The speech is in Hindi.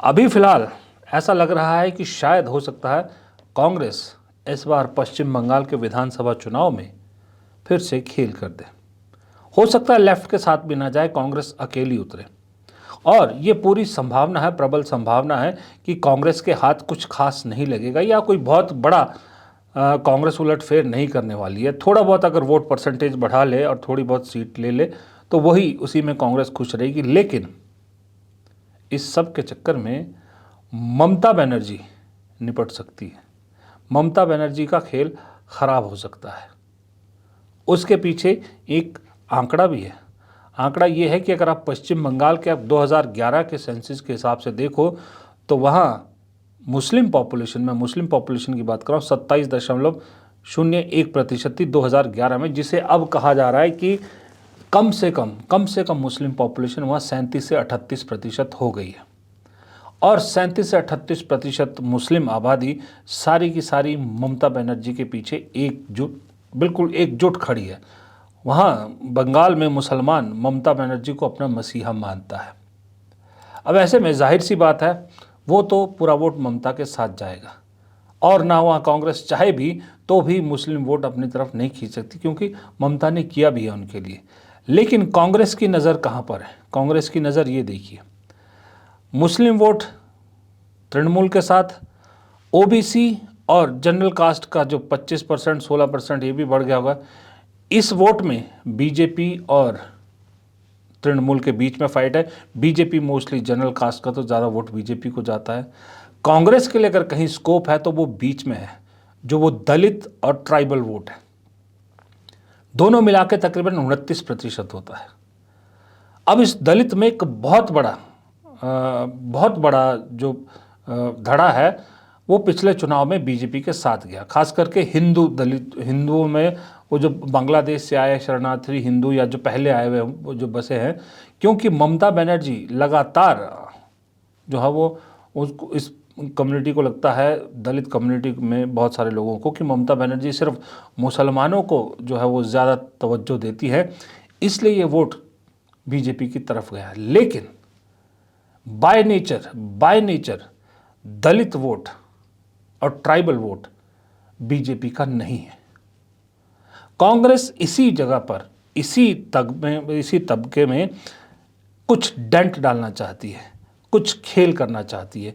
अभी फिलहाल ऐसा लग रहा है कि शायद हो सकता है कांग्रेस इस बार पश्चिम बंगाल के विधानसभा चुनाव में फिर से खेल कर दे। हो सकता है लेफ्ट के साथ भी ना जाए, कांग्रेस अकेली उतरे। और ये पूरी संभावना है, प्रबल संभावना है कि कांग्रेस के हाथ कुछ खास नहीं लगेगा या कोई बहुत बड़ा कांग्रेस उलटफेर नहीं करने वाली है। थोड़ा बहुत अगर वोट परसेंटेज बढ़ा ले और थोड़ी बहुत सीट ले ले तो वही उसी में कांग्रेस खुश रहेगी। लेकिन इस सब के चक्कर में ममता बनर्जी निपट सकती है। ममता बनर्जी का खेल खराब हो सकता है। उसके पीछे एक आंकड़ा भी है। आंकड़ा ये है कि अगर आप पश्चिम बंगाल के आप 2011 के सेंसस के हिसाब से देखो तो वहाँ मुस्लिम पॉपुलेशन में, मुस्लिम पॉपुलेशन की बात कर रहा हूँ, 27.01% थी 2011 में, जिसे अब कहा जा रहा है कि कम से कम मुस्लिम पॉपुलेशन वहाँ 37 से 38% हो गई है। और 37 से 38% मुस्लिम आबादी सारी की सारी ममता बनर्जी के पीछे बिल्कुल एकजुट खड़ी है। वहाँ बंगाल में मुसलमान ममता बनर्जी को अपना मसीहा मानता है। अब ऐसे में जाहिर सी बात है वो तो पूरा वोट ममता के साथ जाएगा और ना वहाँ कांग्रेस चाहे भी तो भी मुस्लिम वोट अपनी तरफ नहीं खींच सकती, क्योंकि ममता ने किया भी है उनके लिए। लेकिन कांग्रेस की नज़र कहाँ पर है? कांग्रेस की नज़र ये देखिए, मुस्लिम वोट तृणमूल के साथ, ओबीसी और जनरल कास्ट का जो 25% 16% ये भी बढ़ गया होगा, इस वोट में बीजेपी और तृणमूल के बीच में फाइट है। बीजेपी मोस्टली, जनरल कास्ट का तो ज़्यादा वोट बीजेपी को जाता है। कांग्रेस के लिए अगर कहीं स्कोप है तो वो बीच में है, जो वो दलित और ट्राइबल वोट है। दोनों मिला के तकरीबन 29% होता है। अब इस दलित में एक बहुत बड़ा जो धड़ा है वो पिछले चुनाव में बीजेपी के साथ गया, खास करके हिंदुओं में। वो जो बांग्लादेश से आए शरणार्थी हिंदू या जो पहले आए हुए वो जो बसे हैं, क्योंकि ममता बनर्जी लगातार जो है वो उसको, इस कम्युनिटी को लगता है, दलित कम्युनिटी में बहुत सारे लोगों को, कि ममता बनर्जी सिर्फ मुसलमानों को जो है वो ज़्यादा तवज्जो देती है, इसलिए ये वोट बीजेपी की तरफ गया। लेकिन बाय नेचर दलित वोट और ट्राइबल वोट बीजेपी का नहीं है। कांग्रेस इसी जगह पर, इसी तबके में कुछ डेंट डालना चाहती है, कुछ खेल करना चाहती है,